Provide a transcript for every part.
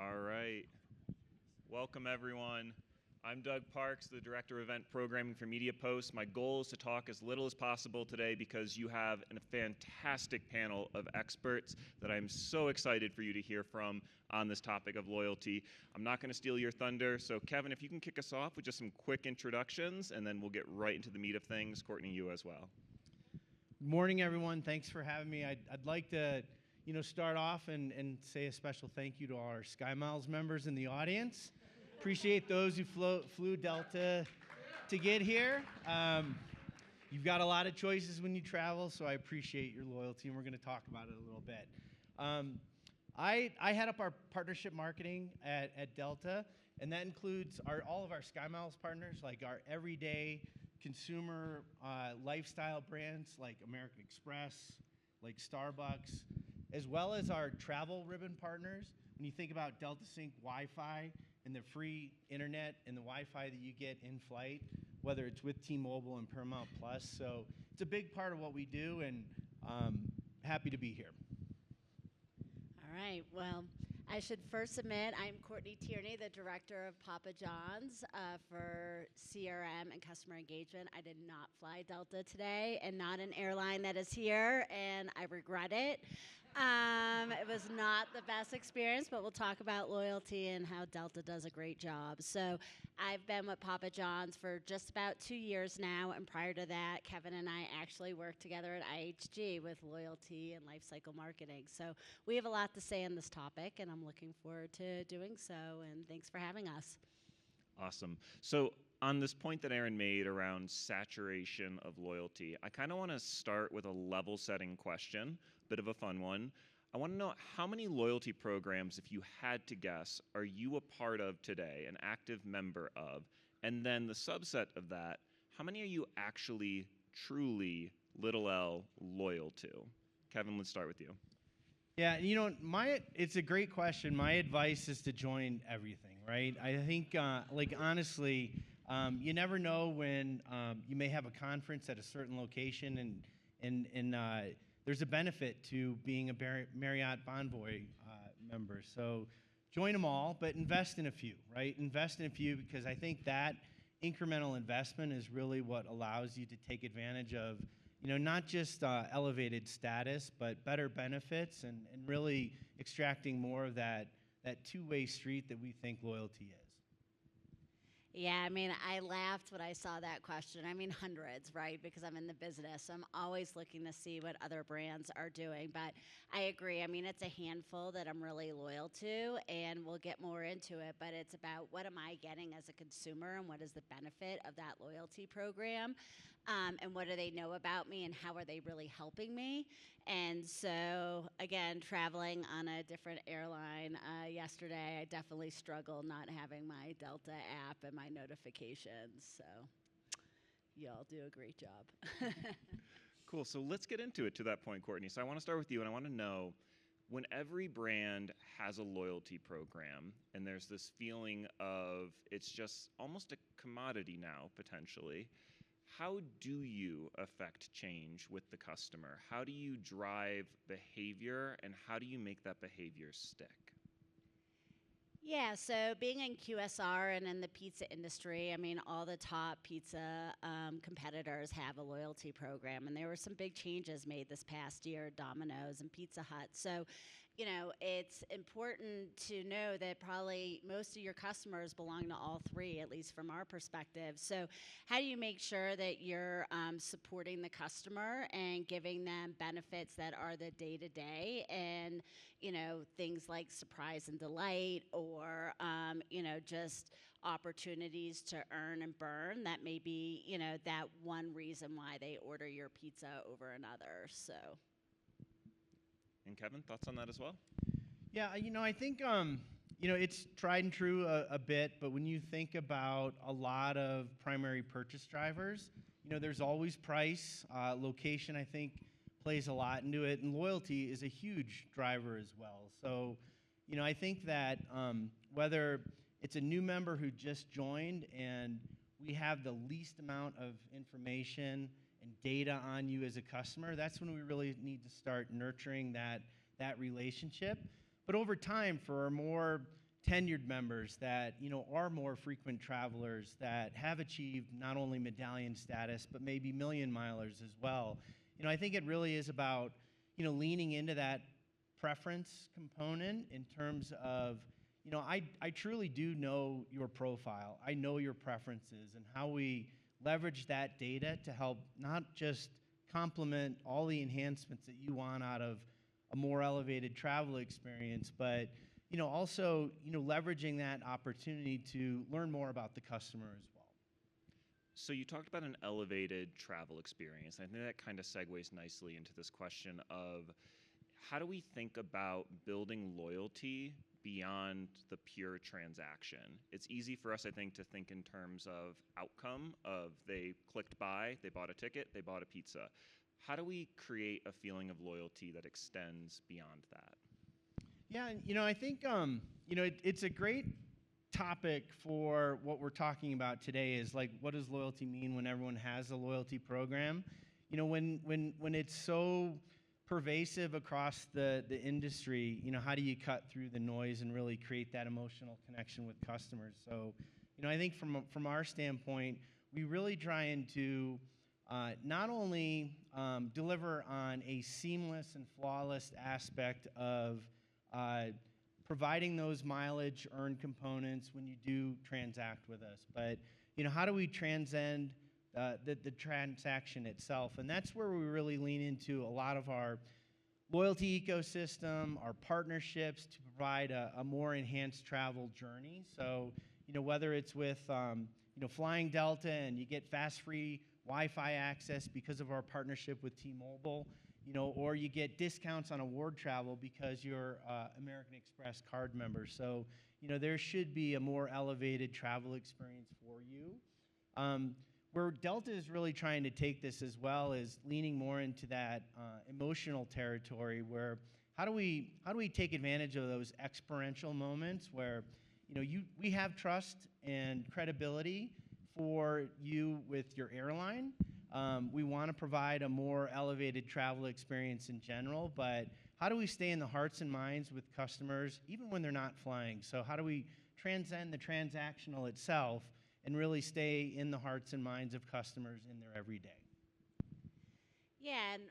All right. Welcome, everyone. I'm Doug Parks, the Director of Event Programming for MediaPost. My goal is to talk as little as possible today because you have a fantastic panel of experts that I'm so excited for you to hear from on this topic of loyalty. I'm not going to steal your thunder, so Kevin, if you can kick us off with just some quick introductions, and then we'll get right into the meat of things. Courtney, you as well. Good morning, everyone. Thanks for having me. I'd like to start off and say a special thank you to our SkyMiles members in the audience. Appreciate those who flew Delta to get here. You've got a lot of choices when you travel, so I appreciate your loyalty, and we're going to talk about it a little bit. I head up our partnership marketing at Delta, and that includes all of our SkyMiles partners, like our everyday consumer lifestyle brands like American Express, like Starbucks, as well as our travel ribbon partners. When you think about Delta Sync Wi-Fi and the free internet and the Wi-Fi that you get in flight, whether it's with T-Mobile and Paramount Plus. So it's a big part of what we do, and happy to be here. All right, well, I should first admit I'm Courtney Tierney, the Director of Papa John's for CRM and Customer Engagement. I did not fly Delta today, and not an airline that is here, and I regret it. It was not the best experience, but we'll talk about loyalty and how Delta does a great job. So I've been with Papa John's for just about 2 years now, and prior to that, Kevin and I actually worked together at IHG with loyalty and lifecycle marketing. So we have a lot to say on this topic, and I'm looking forward to doing so, and thanks for having us. Awesome. So on this point that Aaron made around saturation of loyalty, I kind of want to start with a level-setting question, bit of a fun one. I want to know how many loyalty programs, if you had to guess, are you a part of today, an active member of? And then the subset of that, how many are you actually, truly, little L, loyal to? Kevin, let's start with you. Yeah, it's a great question. My advice is to join everything, right? I think, honestly, you never know when you may have a conference at a certain location, and there's a benefit to being a Marriott Bonvoy member. So join them all, but invest in a few, right? Invest in a few, because I think that incremental investment is really what allows you to take advantage of not just elevated status, but better benefits and really extracting more of that two-way street that we think loyalty is. Yeah, I mean, I laughed when I saw that question. I mean, hundreds, right? Because I'm in the business. So I'm always looking to see what other brands are doing. But I agree. I mean, it's a handful that I'm really loyal to, and we'll get more into it. But it's about what am I getting as a consumer, and what is the benefit of that loyalty program, and what do they know about me, and how are they really helping me? And so, again, traveling on a different airline yesterday, I definitely struggled not having my Delta app and my notifications. So y'all do a great job. Cool. So let's get into it to that point, Courtney. So I want to start with you, and I want to know, when every brand has a loyalty program, and there's this feeling of it's just almost a commodity now, potentially, how do you affect change with the customer? How do you drive behavior, and how do you make that behavior stick? Yeah, so being in QSR and in the pizza industry, I mean, all the top pizza competitors have a loyalty program, and there were some big changes made this past year, Domino's and Pizza Hut. So, it's important to know that probably most of your customers belong to all three, at least from our perspective. So how do you make sure that you're supporting the customer and giving them benefits that are the day-to-day, and, things like surprise and delight, or, just opportunities to earn and burn that may be, that one reason why they order your pizza over another. So. And Kevin, thoughts on that as well? Yeah, I think, it's tried and true a bit, but when you think about a lot of primary purchase drivers, there's always price. Location, I think, plays a lot into it, and loyalty is a huge driver as well. So, I think that whether it's a new member who just joined and we have the least amount of information and data on you as a customer, that's when we really need to start nurturing that relationship. But over time, for our more tenured members that, are more frequent travelers that have achieved not only medallion status, but maybe million milers as well. I think it really is about, leaning into that preference component in terms of, I truly do know your profile. I know your preferences and how we leverage that data to help not just complement all the enhancements that you want out of a more elevated travel experience, but also leveraging that opportunity to learn more about the customer as well. So you talked about an elevated travel experience. I think that kind of segues nicely into this question of how do we think about building loyalty beyond the pure transaction? It's easy for us, I think, to think in terms of outcome of they clicked buy, they bought a ticket, they bought a pizza. How do we create a feeling of loyalty that extends beyond that? Yeah, I think it's a great topic for what we're talking about today. Is like, what does loyalty mean when everyone has a loyalty program? When it's so pervasive across the industry, how do you cut through the noise and really create that emotional connection with customers? So, I think from our standpoint, we really trying to not only deliver on a seamless and flawless aspect of providing those mileage earned components when you do transact with us, but how do we transcend the transaction itself? And that's where we really lean into a lot of our loyalty ecosystem, our partnerships to provide a more enhanced travel journey. So whether it's with flying Delta and you get fast free Wi-Fi access because of our partnership with T-Mobile, or you get discounts on award travel because you're American Express card member. So, there should be a more elevated travel experience for you. Where Delta is really trying to take this as well is leaning more into that emotional territory where how do we take advantage of those experiential moments where, we have trust and credibility for you with your airline. We want to provide a more elevated travel experience in general, but how do we stay in the hearts and minds with customers even when they're not flying? So how do we transcend the transactional itself and really stay in the hearts and minds of customers in their everyday? Yeah, and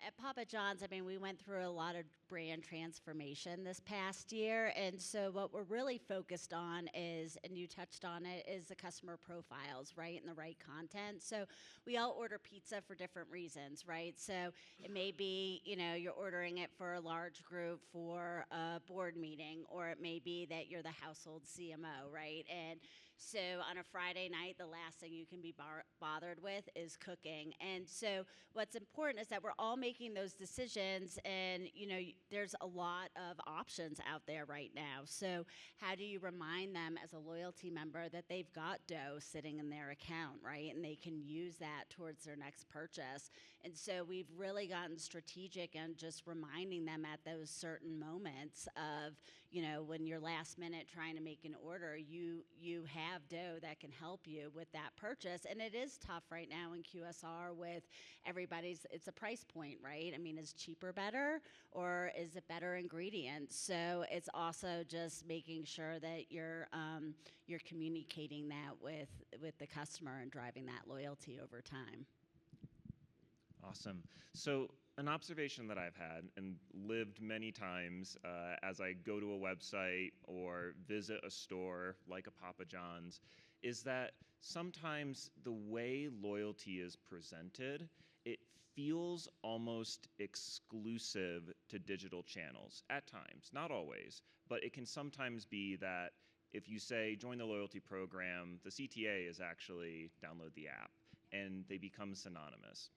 at Papa John's, we went through a lot of brand transformation this past year, and so what we're really focused on is, and you touched on it, is the customer profiles, right, and the right content. So we all order pizza for different reasons, right? So it may be, you're ordering it for a large group for a board meeting, or it may be that you're the household CMO, right? And so on a Friday night, the last thing you can be bothered with is cooking. And so what's important is that we're all making those decisions, and there's a lot of options out there right now. So how do you remind them as a loyalty member that they've got dough sitting in their account, right? And they can use that towards their next purchase. And so we've really gotten strategic and just reminding them at those certain moments of, when you're last minute trying to make an order, you have dough that can help you with that purchase. And it is tough right now in QSR with it's a price point, right? Is cheaper better, or is it better ingredients? So it's also just making sure that you're communicating that with the customer and driving that loyalty over time. Awesome. So an observation that I've had and lived many times as I go to a website or visit a store like a Papa John's is that sometimes the way loyalty is presented, it feels almost exclusive to digital channels at times, not always, but it can sometimes be that if you say join the loyalty program, the CTA is actually download the app, and they become synonymous.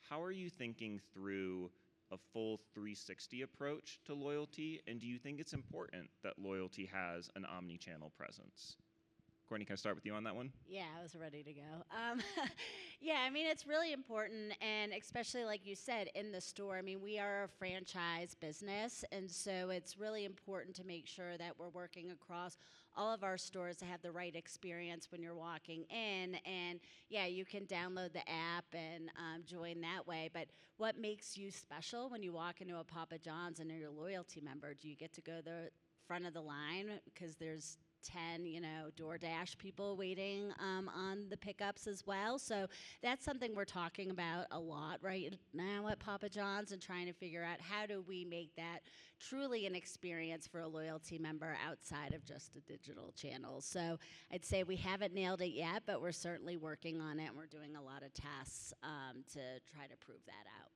How are you thinking through a full 360 approach to loyalty, and do you think it's important that loyalty has an omni-channel presence? Courtney, can I start with you on that one? Yeah, I was ready to go. Yeah, it's really important, and especially like you said, in the store. We are a franchise business, and so it's really important to make sure that we're working across all of our stores to have the right experience when you're walking in. And yeah, you can download the app and join that way, but what makes you special when you walk into a Papa John's and you're a loyalty member? Do you get to go there front of the line because there's 10, DoorDash people waiting on the pickups as well. So that's something we're talking about a lot right now at Papa John's, and trying to figure out how do we make that truly an experience for a loyalty member outside of just the digital channels. So I'd say we haven't nailed it yet, but we're certainly working on it, and we're doing a lot of tests to try to prove that out.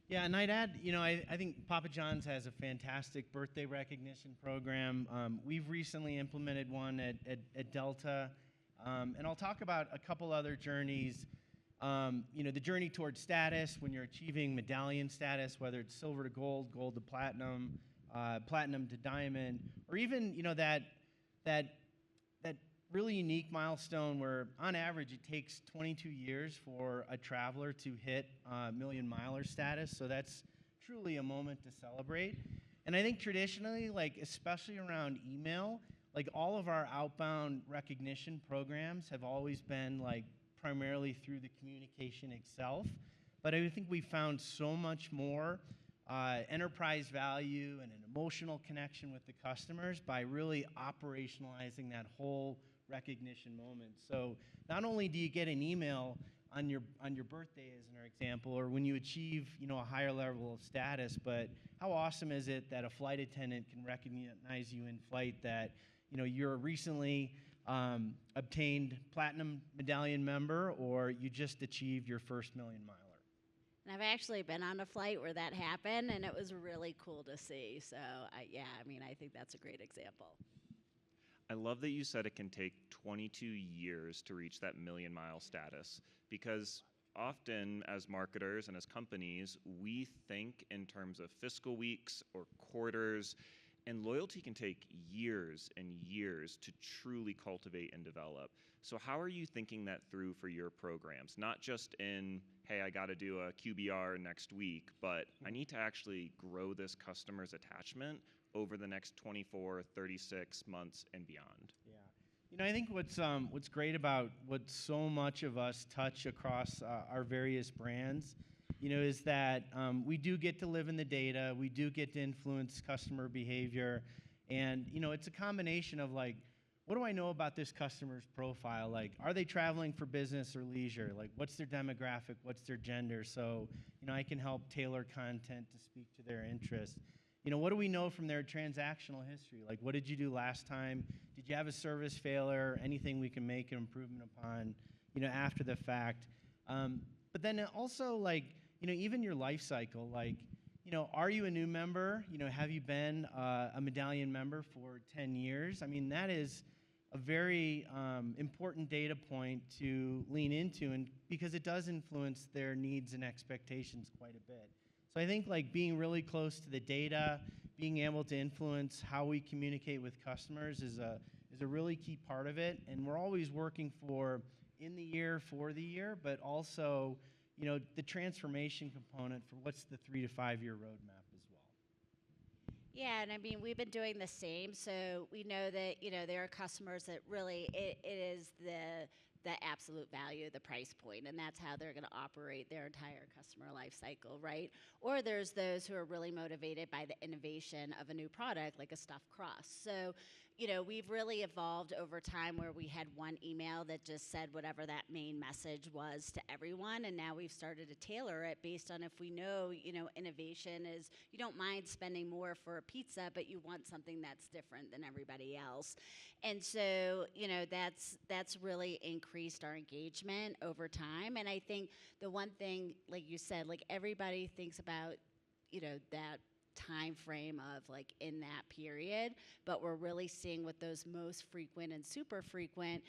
Yeah, and I'd add, I think Papa John's has a fantastic birthday recognition program. We've recently implemented one at Delta, and I'll talk about a couple other journeys. The journey towards status, when you're achieving medallion status, whether it's silver to gold, gold to platinum, platinum to diamond, or even, that really unique milestone where, on average, it takes 22 years for a traveler to hit million miler status. So that's truly a moment to celebrate. And I think traditionally, especially around email, all of our outbound recognition programs have always been primarily through the communication itself. But I think we found so much more enterprise value and an emotional connection with the customers by really operationalizing that whole recognition moment. So not only do you get an email on your birthday, as an example, or when you achieve a higher level of status, but how awesome is it that a flight attendant can recognize you in flight, that you're a recently obtained platinum medallion member, or you just achieved your first million miler. And I've actually been on a flight where that happened, and it was really cool to see. So I think that's a great example. I love that you said it can take 22 years to reach that million-mile status, because often as marketers and as companies, we think in terms of fiscal weeks or quarters, and loyalty can take years and years to truly cultivate and develop. So how are you thinking that through for your programs? Not just in, hey, I got to do a QBR next week, but I need to actually grow this customer's attachment over the next 24, 36 months and beyond. Yeah. I think what's great about what so much of us touch across our various brands, is that we do get to live in the data, we do get to influence customer behavior, and it's a combination of what do I know about this customer's profile? Are they traveling for business or leisure? What's their demographic? What's their gender? So I can help tailor content to speak to their interests. What do we know from their transactional history? What did you do last time? Did you have a service failure? Anything we can make an improvement upon, after the fact? But then also, even your life cycle. Are you a new member? Have you been a medallion member for 10 years? I mean, that is a very important data point to lean into, and because it does influence their needs and expectations quite a bit. So I think being really close to the data, being able to influence how we communicate with customers is a really key part of it. And we're always working for in the year, for the year, but also the transformation component for what's the 3 to 5 year roadmap as well. Yeah, and we've been doing the same. So we know that there are customers that really it is the absolute value, the price point, and that's how they're going to operate their entire customer life cycle, right? Or there's those who are really motivated by the innovation of a new product, like a stuffed crust. So we've really evolved over time, where we had one email that just said whatever that main message was to everyone, and now we've started to tailor it based on if we know, innovation is, you don't mind spending more for a pizza, but you want something that's different than everybody else. And so, that's really increased our engagement over time. And I think the one thing, like you said, everybody thinks about, that time frame of in that period, but we're really seeing with those most frequent and super frequent,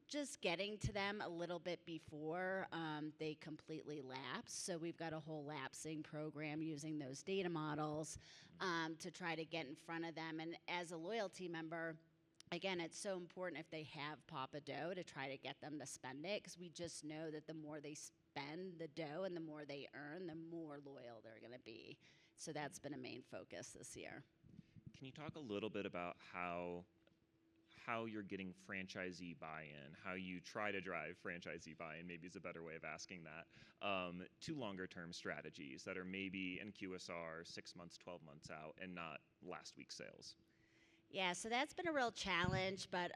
just getting to them a little bit before they completely lapse. So we've got a whole lapsing program using those data models to try to get in front of them. And as a loyalty member, again, it's so important if they have Papa Dough to try to get them to spend it, because we just know that the more they spend the dough and the more they earn, the more loyal they're going to be. So that's been a main focus this year. Can you talk a little bit about how you're getting franchisee buy-in, how you try to drive franchisee buy-in, maybe is a better way of asking that, to longer-term strategies that are maybe in QSR 6 months, 12 months out, and not last week's sales? Yeah, so that's been a real challenge, but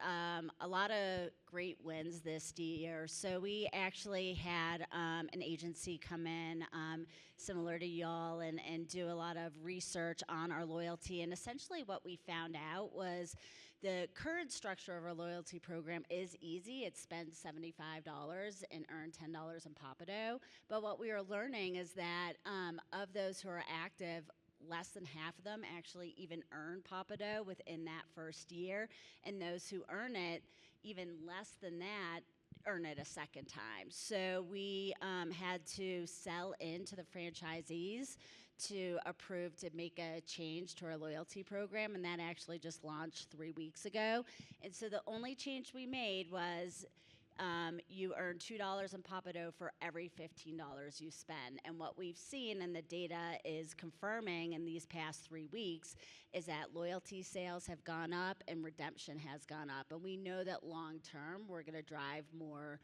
a lot of great wins this year. So we actually had an agency come in, similar to y'all, and do a lot of research on our loyalty. And essentially what we found out was the current structure of our loyalty program is easy. It's spend $75 and earn $10 in Papado. But what we are learning is that of those who are active, less than half of them actually even earn Papado within that first year, and those who earn it, even less than that, earn it a second time. So we had to sell into the franchisees to approve to make a change to our loyalty program, and that actually just launched 3 weeks ago. And so the only change we made was you earn $2 in Papado for every $15 you spend. And what we've seen, and the data is confirming in these past 3 weeks, is that loyalty sales have gone up and redemption has gone up. And we know that long term, we're going to drive more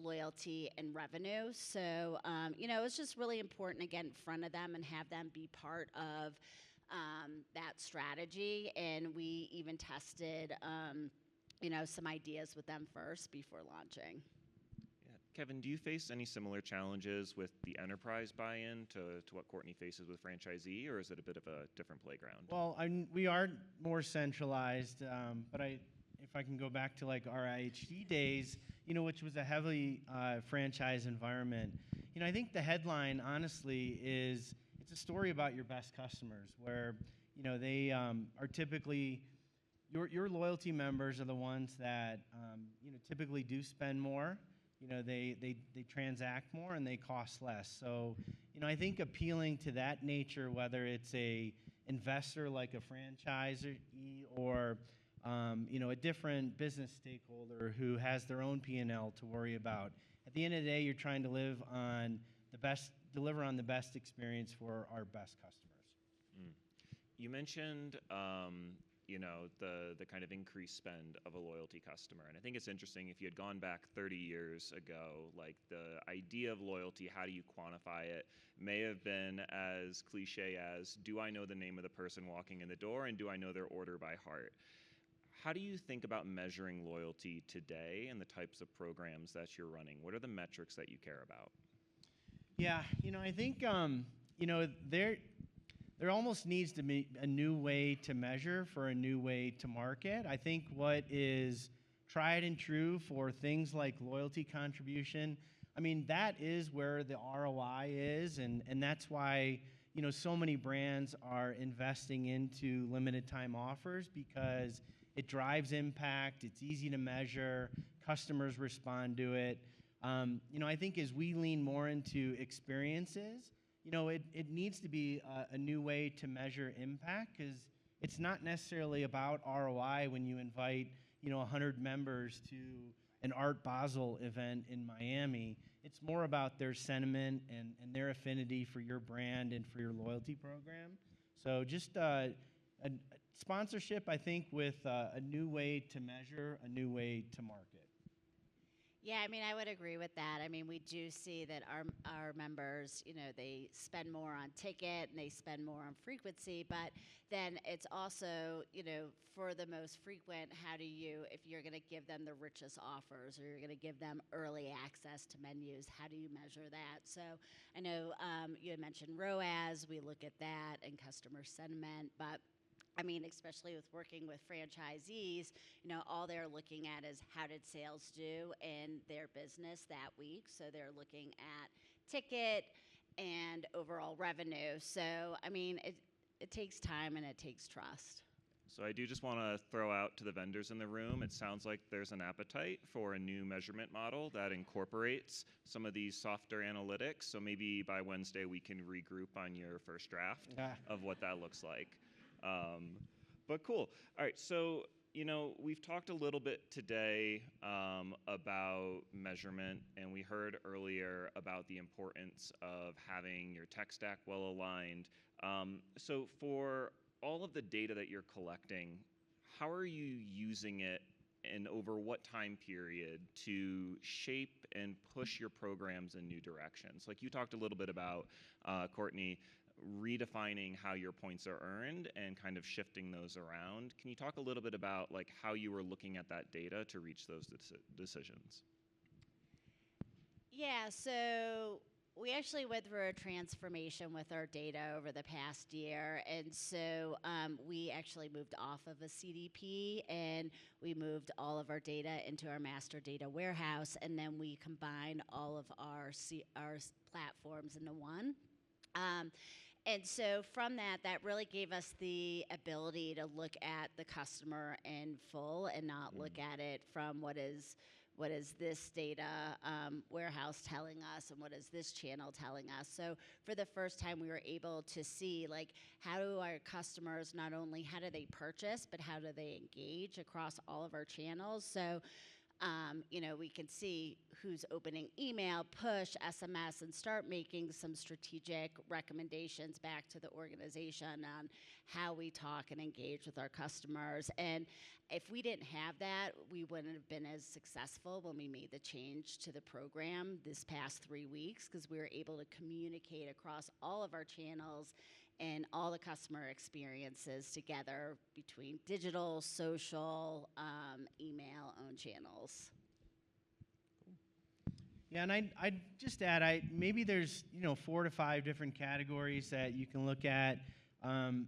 loyalty and revenue. So, it's just really important to get in front of them and have them be part of that strategy. And we even tested some ideas with them first before launching. Yeah. Kevin, do you face any similar challenges with the enterprise buy-in to what Courtney faces with franchisee, or is it a bit of a different playground? Well, we are more centralized, but if I can go back to like our IHG days, which was a heavily franchise environment, I think the headline, honestly, is it's a story about your best customers, where they are typically your loyalty members are the ones that typically do spend more. They transact more and they cost less. So I think appealing to that nature, whether it's a investor like a franchisee or a different business stakeholder who has their own P&L to worry about. At the end of the day, you're trying to deliver on the best experience for our best customers. You mentioned the kind of increased spend of a loyalty customer. And I think it's interesting, if you had gone back 30 years ago, like the idea of loyalty, how do you quantify it, may have been as cliche as, do I know the name of the person walking in the door and do I know their order by heart? How do you think about measuring loyalty today and the types of programs that you're running? What are the metrics that you care about? Yeah, I think, there almost needs to be a new way to measure for a new way to market. I think what is tried and true for things like loyalty contribution, that is where the ROI is, and that's why, so many brands are investing into limited time offers, because it drives impact, it's easy to measure, customers respond to it. I think as we lean more into experiences, it needs to be a new way to measure impact, because it's not necessarily about ROI when you invite 100 members to an Art Basel event in Miami. It's more about their sentiment and their affinity for your brand and for your loyalty program. So just a sponsorship, I think, with a new way to measure, a new way to market. Yeah, I would agree with that. We do see that our members, they spend more on ticket and they spend more on frequency, but then it's also, for the most frequent, if you're going to give them the richest offers or you're going to give them early access to menus, how do you measure that? So I know you had mentioned ROAS, we look at that and customer sentiment, but especially with working with franchisees, all they're looking at is how did sales do in their business that week. So they're looking at ticket and overall revenue. So, it takes time and it takes trust. So I do just want to throw out to the vendors in the room, it sounds like there's an appetite for a new measurement model that incorporates some of these softer analytics. So maybe by Wednesday we can regroup on your first draft of what that looks like. But cool. All right, so we've talked a little bit today about measurement, and we heard earlier about the importance of having your tech stack well aligned. So for all of the data that you're collecting, how are you using it and over what time period to shape and push your programs in new directions? Like you talked a little bit about, Courtney, redefining how your points are earned and kind of shifting those around. Can you talk a little bit about like how you were looking at that data to reach those decisions? Yeah, so we actually went through a transformation with our data over the past year. And so we actually moved off of a CDP and we moved all of our data into our master data warehouse. And then we combined all of our platforms into one. And so from that, that really gave us the ability to look at the customer in full and not look at it from what is this data warehouse telling us and what is this channel telling us. So for the first time, we were able to see like how do our customers not only how do they purchase, but how do they engage across all of our channels. So we can see who's opening email, push, SMS, and start making some strategic recommendations back to the organization on how we talk and engage with our customers. And if we didn't have that, we wouldn't have been as successful when we made the change to the program this past 3 weeks, because we were able to communicate across all of our channels and all the customer experiences together between digital, social, email, own channels. Yeah, and I'd just add, maybe there's 4 to 5 different categories that you can look at. From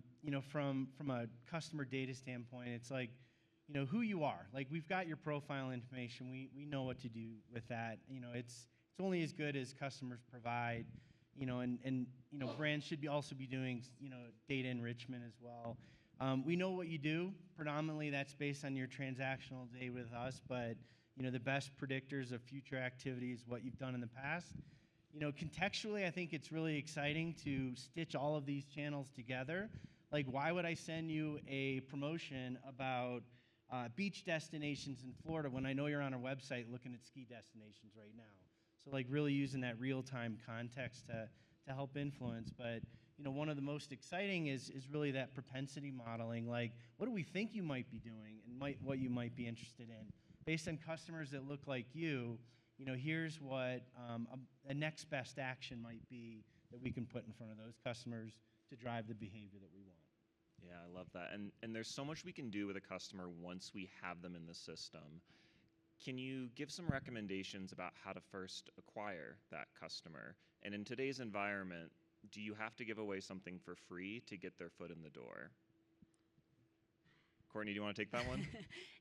a customer data standpoint, it's like, who you are. Like we've got your profile information. We know what to do with that. It's only as good as customers provide. And brands should also be doing data enrichment as well. We know what you do. Predominantly, that's based on your transactional data with us, but the best predictors of future activities, what you've done in the past. Contextually, I think it's really exciting to stitch all of these channels together. Like, why would I send you a promotion about beach destinations in Florida when I know you're on our website looking at ski destinations right now? So, like, really using that real-time context to help influence. But one of the most exciting is really that propensity modeling. Like, what do we think you might be doing and what you might be interested in? Based on customers that look like you, here's what a next best action might be that we can put in front of those customers to drive the behavior that we want. Yeah, I love that. And there's so much we can do with a customer once we have them in the system. Can you give some recommendations about how to first acquire that customer? And in today's environment, do you have to give away something for free to get their foot in the door? Courtney, do you want to take that one?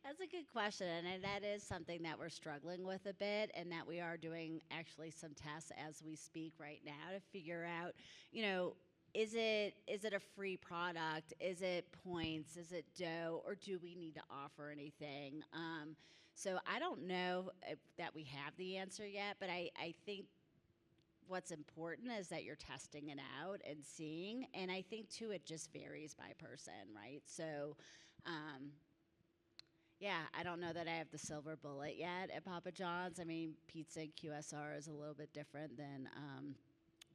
That's a good question, and that is something that we're struggling with a bit, and that we are doing actually some tests as we speak right now to figure out, is it a free product? Is it points? Is it dough? Or do we need to offer anything? So I don't know that we have the answer yet, but I think what's important is that you're testing it out and seeing. And I think, too, it just varies by person, right? So, I don't know that I have the silver bullet yet at Papa John's. I mean, pizza and QSR is a little bit different than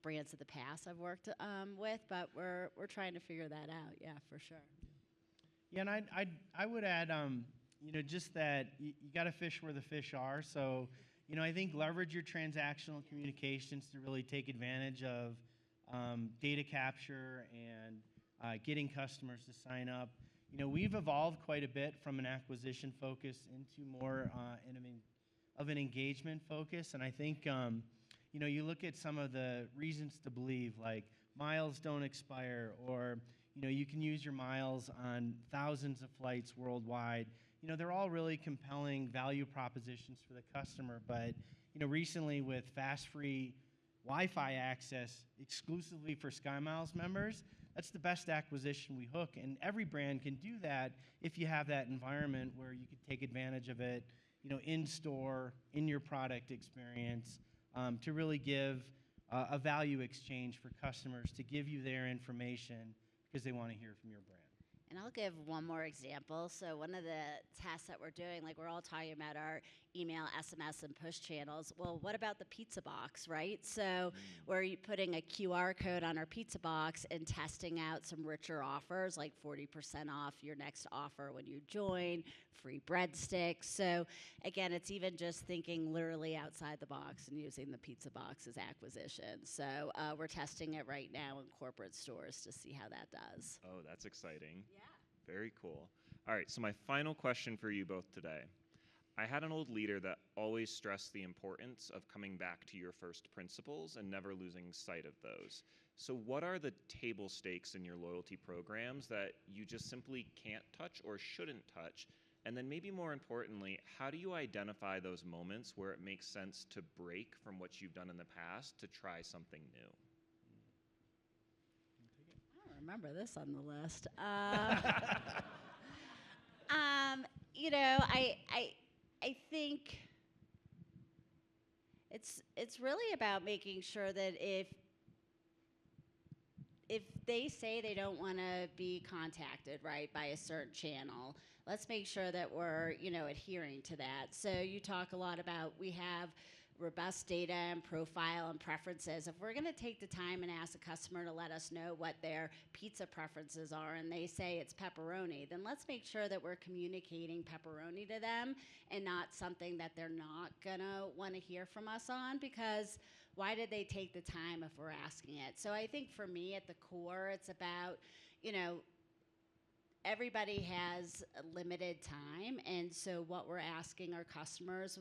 brands of the past I've worked with, but we're trying to figure that out, yeah, for sure. Yeah, and I would add, just that you got to fish where the fish are. So, I think leverage your transactional communications to really take advantage of data capture and getting customers to sign up. We've evolved quite a bit from an acquisition focus into more of an engagement focus. And I think, you look at some of the reasons to believe, like miles don't expire, or, you can use your miles on thousands of flights worldwide. They're all really compelling value propositions for the customer. But, recently with fast free Wi-Fi access exclusively for SkyMiles members, that's the best acquisition we hook. And every brand can do that if you have that environment where you can take advantage of it, in store, in your product experience, to really give a value exchange for customers, to give you their information because they want to hear from your brand. And I'll give one more example. So one of the tests that we're doing, like we're all talking about our email, SMS, and push channels. Well, what about the pizza box, right? So we're putting a QR code on our pizza box and testing out some richer offers, like 40% off your next offer when you join, free breadsticks. So again, it's even just thinking literally outside the box and using the pizza box as acquisition. So we're testing it right now in corporate stores to see how that does. Oh, that's exciting. Yeah. Very cool. All right, so my final question for you both today. I had an old leader that always stressed the importance of coming back to your first principles and never losing sight of those. So what are the table stakes in your loyalty programs that you just simply can't touch or shouldn't touch? And then maybe more importantly, how do you identify those moments where it makes sense to break from what you've done in the past to try something new? I don't remember this on the list. You know, I think it's really about making sure that if they say they don't want to be contacted, right, by a certain channel, let's make sure that we're, you know, adhering to that. So you talk a lot about we have robust data and profile and preferences. If we're going to take the time and ask a customer to let us know what their pizza preferences are and they say it's pepperoni, then let's make sure that we're communicating pepperoni to them and not something that they're not going to want to hear from us on, because why did they take the time if we're asking it? So I think for me at the core, it's about, you know, everybody has a limited time, and so what we're asking our customers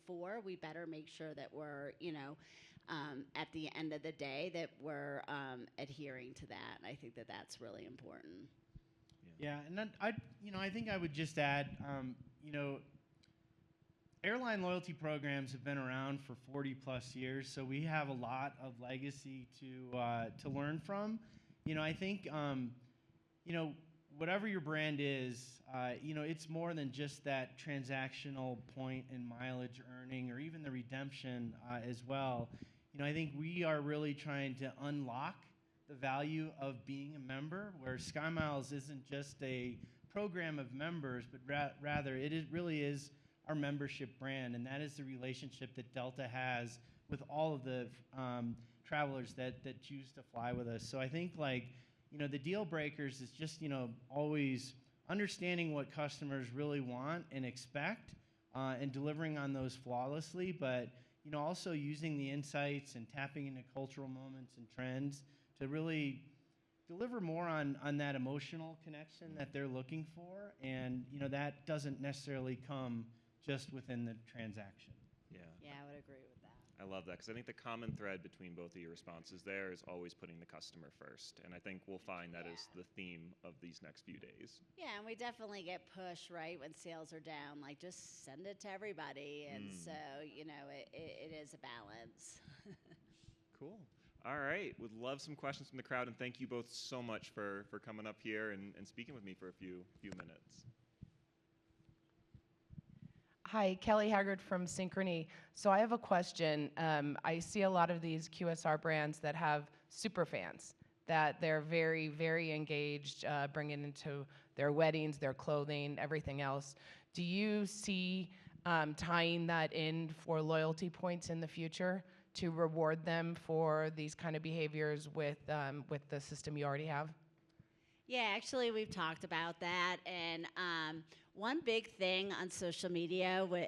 for, we better make sure that we're, you know, at the end of the day, that we're adhering to that. And I think that that's really important. Yeah, and then I think I would just add, you know, airline loyalty programs have been around for 40 plus years, so we have a lot of legacy to learn from. You know, I think, you know, whatever your brand is, you know, it's more than just that transactional point in mileage earning or even the redemption as well. You know, I think we are really trying to unlock the value of being a member, where SkyMiles isn't just a program of members, but rather it really is our membership brand, and that is the relationship that Delta has with all of the travelers that choose to fly with us. So I think, like, you know, the deal breakers is just, you know, always understanding what customers really want and expect and delivering on those flawlessly, but, you know, also using the insights and tapping into cultural moments and trends to really deliver more on that emotional connection that they're looking for. And, you know, that doesn't necessarily come just within the transaction. Yeah. Yeah, I would agree with that. I love that, because I think the common thread between both of your responses there is always putting the customer first. And I think we'll find that is the theme of these next few days. Yeah, and we definitely get pushed, right, when sales are down, like just send it to everybody. And so, you know, it is a balance. Cool. All right. Would love some questions from the crowd, and thank you both so much for coming up here and speaking with me for a few minutes. Hi, Kelly Haggard from Synchrony. So I have a question. I see a lot of these QSR brands that have super fans, that they're very, very engaged, bringing into their weddings, their clothing, everything else. Do you see tying that in for loyalty points in the future to reward them for these kind of behaviors with the system you already have? Yeah, actually, we've talked about that. And one big thing on social media with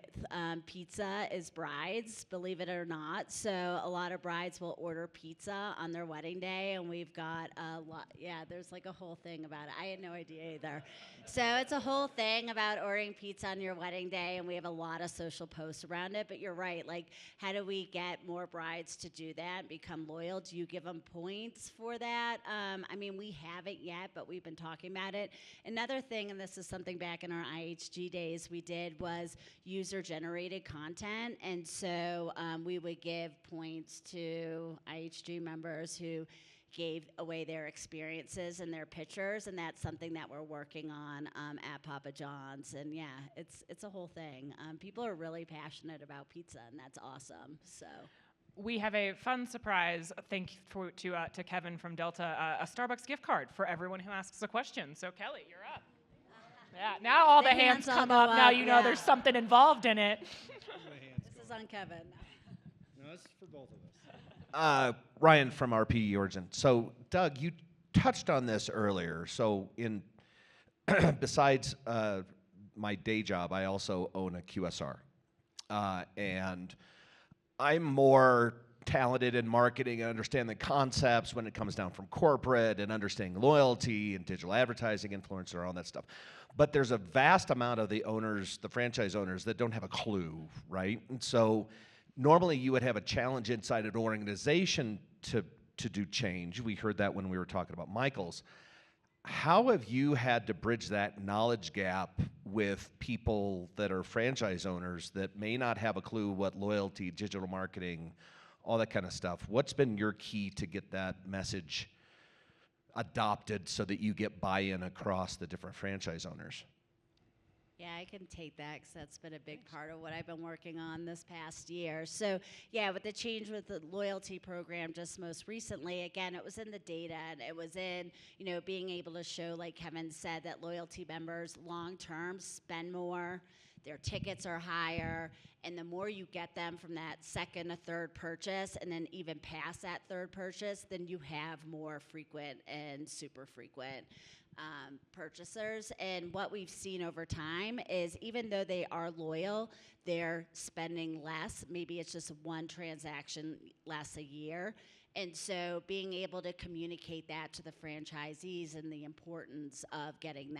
pizza is brides, believe it or not. So a lot of brides will order pizza on their wedding day, and we've got a lot. Yeah, there's like a whole thing about it. I had no idea either. So it's a whole thing about ordering pizza on your wedding day, and we have a lot of social posts around it. But you're right. Like, how do we get more brides to do that and become loyal? Do you give them points for that? I mean, we haven't yet, but we've been talking about it. Another thing, and this is something back in our IHG days we did, was user-generated content. And so we would give points to IHG members who gave away their experiences and their pictures, and that's something that we're working on at Papa John's. And yeah, it's a whole thing. People are really passionate about pizza, and that's awesome. So. we have a fun surprise. To Kevin from Delta, a Starbucks gift card for everyone who asks a question. So Kelly, you're up. Yeah, now all the hands come up. Now you know there's something involved in it. This is on Kevin. No, this is for both of us. Ryan from RP Origin. So, Doug, you touched on this earlier. So, in besides my day job, I also own a QSR, and I'm more talented in marketing and understand the concepts when it comes down from corporate and understanding loyalty and digital advertising, influencer, all that stuff. But there's a vast amount of the owners, the franchise owners, that don't have a clue, right? And so normally you would have a challenge inside an organization to do change. We heard that when we were talking about Michael's. How have you had to bridge that knowledge gap with people that are franchise owners that may not have a clue what loyalty, digital marketing, all that kind of stuff? What's been your key to get that message adopted so that you get buy-in across the different franchise owners? Yeah, I can take that because that's been a big part of what I've been working on this past year. So, yeah, with the change with the loyalty program just most recently, again, it was in the data and it was in, being able to show, like Kevin said, that loyalty members long-term spend more, their tickets are higher, and the more you get them from that second or third purchase and then even past that third purchase, then you have more frequent and super frequent purchasers. And what we've seen over time is even though they are loyal, they're spending less. Maybe it's just one transaction less a year. And so being able to communicate that to the franchisees and the importance of getting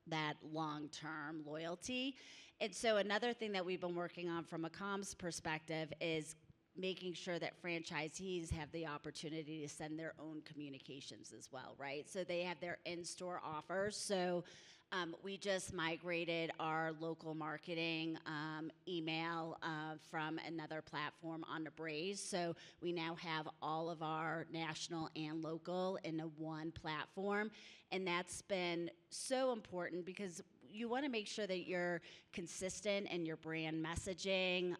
that long-term loyalty. And so another thing that we've been working on from a comms perspective is making sure that franchisees have the opportunity to send their own communications as well, right? So they have their in-store offers. So we just migrated our local marketing email from another platform onto Braze. So we now have all of our national and local in a one platform. And that's been so important because you want to make sure that you're consistent in your brand messaging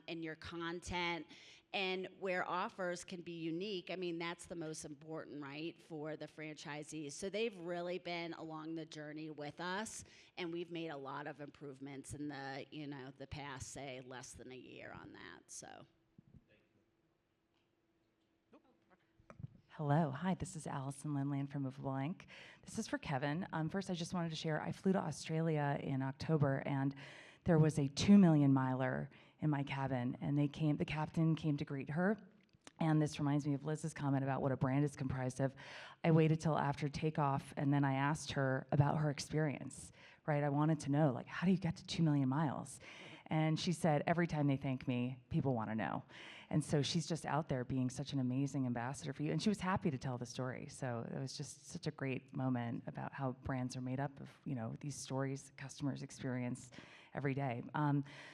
and your content, and where offers can be unique. I mean, that's the most important, right, for the franchisees. So they've really been along the journey with us, and we've made a lot of improvements in the past, say, less than a year on that. So. Hello, hi, this is Allison Lindland from Movable Inc. This is for Kevin. First, I just wanted to share, I flew to Australia in October, and there was a 2 million miler in my cabin, and the captain came to greet her, and this reminds me of Liz's comment about what a brand is comprised of. I waited till after takeoff, and then I asked her about her experience, right? I wanted to know, like, how do you get to 2 million miles? And she said, every time they thank me, people want to know. And so she's just out there being such an amazing ambassador for you. And she was happy to tell the story. So it was just such a great moment about how brands are made up of, these stories customers experience every day.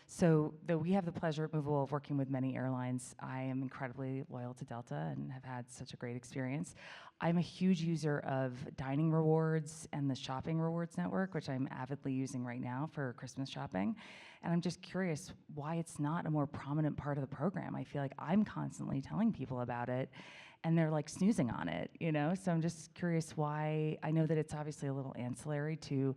So though we have the pleasure at Movable of working with many airlines, I am incredibly loyal to Delta and have had such a great experience. I'm a huge user of dining rewards and the shopping rewards network, which I'm avidly using right now for Christmas shopping. And I'm just curious why it's not a more prominent part of the program. I feel like I'm constantly telling people about it, and they're like snoozing on it, So I'm just curious why. I know that it's obviously a little ancillary to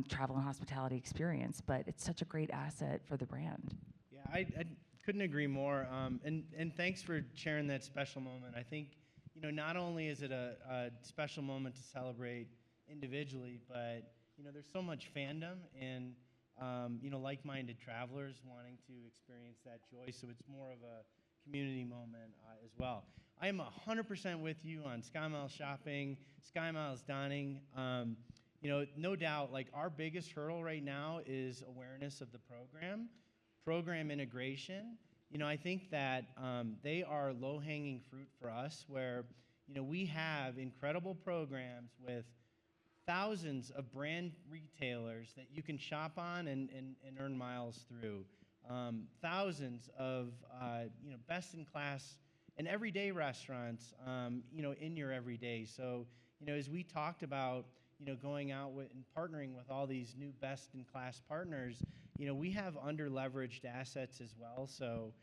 travel and hospitality experience, but it's such a great asset for the brand. Yeah, I couldn't agree more. And thanks for sharing that special moment. I think, not only is it a special moment to celebrate individually, but, there's so much fandom and, like-minded travelers wanting to experience that joy. So it's more of a community moment as well. I am 100% with you on SkyMiles shopping, SkyMiles dining. No doubt, like our biggest hurdle right now is awareness of the program integration. I think that they are low-hanging fruit for us where, we have incredible programs with thousands of brand retailers that you can shop on and earn miles through. Thousands of, best-in-class and everyday restaurants, in your everyday. So, as we talked about, going out with and partnering with all these new best-in-class partners, we have under-leveraged assets as well. So,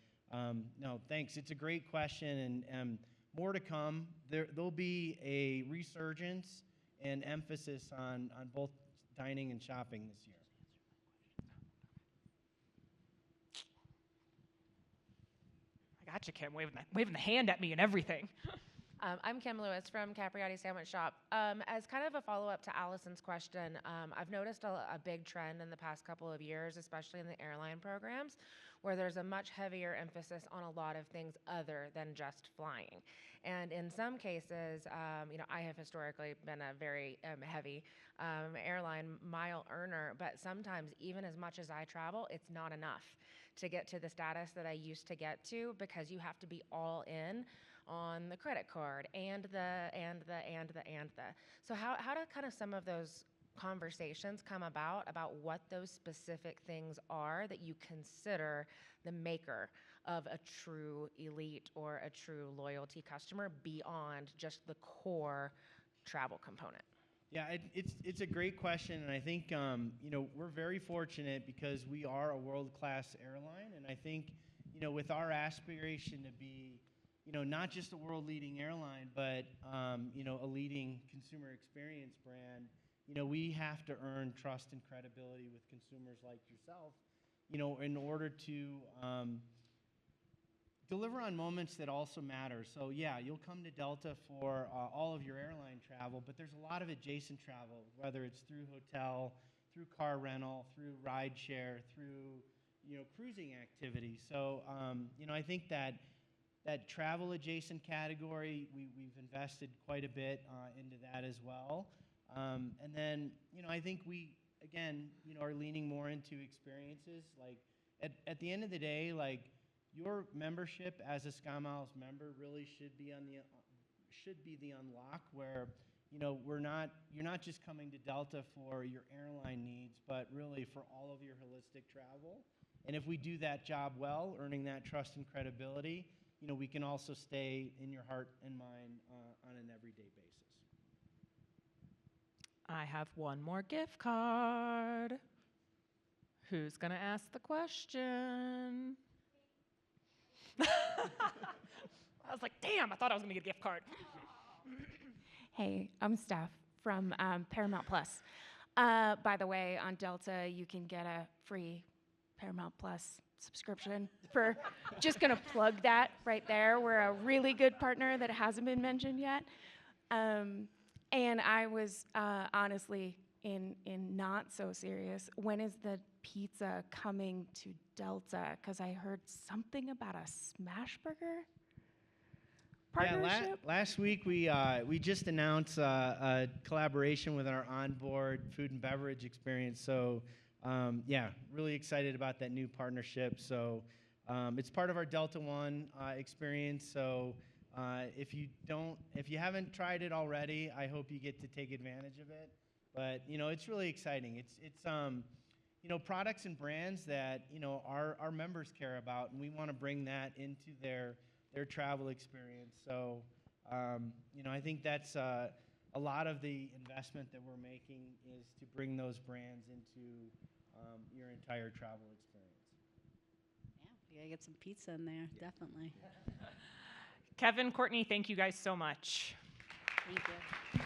No, thanks. It's a great question, and more to come. There'll be a resurgence and emphasis on both dining and shopping this year. I got you, Kim, waving the hand at me and everything. I'm Kim Lewis from Capriati Sandwich Shop. As kind of a follow-up to Allison's question, I've noticed a big trend in the past couple of years, especially in the airline programs, where there's a much heavier emphasis on a lot of things other than just flying. And in some cases, I have historically been a very heavy airline mile earner, but sometimes even as much as I travel, it's not enough to get to the status that I used to get to, because you have to be all in on the credit card and the. So how do kind of some of those conversations come about what those specific things are that you consider the maker of a true elite or a true loyalty customer beyond just the core travel component? Yeah, it's a great question, and I think we're very fortunate because we are a world-class airline, and I think with our aspiration to be not just a world-leading airline, but a leading consumer experience brand, we have to earn trust and credibility with consumers like yourself, in order to deliver on moments that also matter. So yeah, you'll come to Delta for all of your airline travel, but there's a lot of adjacent travel, whether it's through hotel, through car rental, through ride share, through cruising activity. So I think that travel adjacent category, we've invested quite a bit into that as well. And then I think we again are leaning more into experiences. Like at the end of the day, like, your membership as a SkyMiles member really should be the unlock where you're not just coming to Delta for your airline needs, but really for all of your holistic travel. And if we do that job well, earning that trust and credibility, we can also stay in your heart and mind on an everyday basis. I have one more gift card. Who's gonna ask the question? I was like, damn, I thought I was gonna get a gift card. Hey, I'm Steph from Paramount Plus. By the way, on Delta, you can get a free Paramount Plus subscription for, just gonna plug that right there. We're a really good partner that hasn't been mentioned yet. And I was honestly in not so serious, when is the pizza coming to Delta? Because I heard something about a smash burger partnership. Yeah, last week we just announced a collaboration with our onboard food and beverage experience. So yeah, really excited about that new partnership. So it's part of our Delta One experience. So if you haven't tried it already, I hope you get to take advantage of it. But it's really exciting. It's products and brands that our members care about, and we want to bring that into their travel experience. So I think that's a lot of the investment that we're making is to bring those brands into your entire travel experience. Yeah, we gotta get some pizza in there, definitely. Kevin, Courtney, thank you guys so much. Thank you.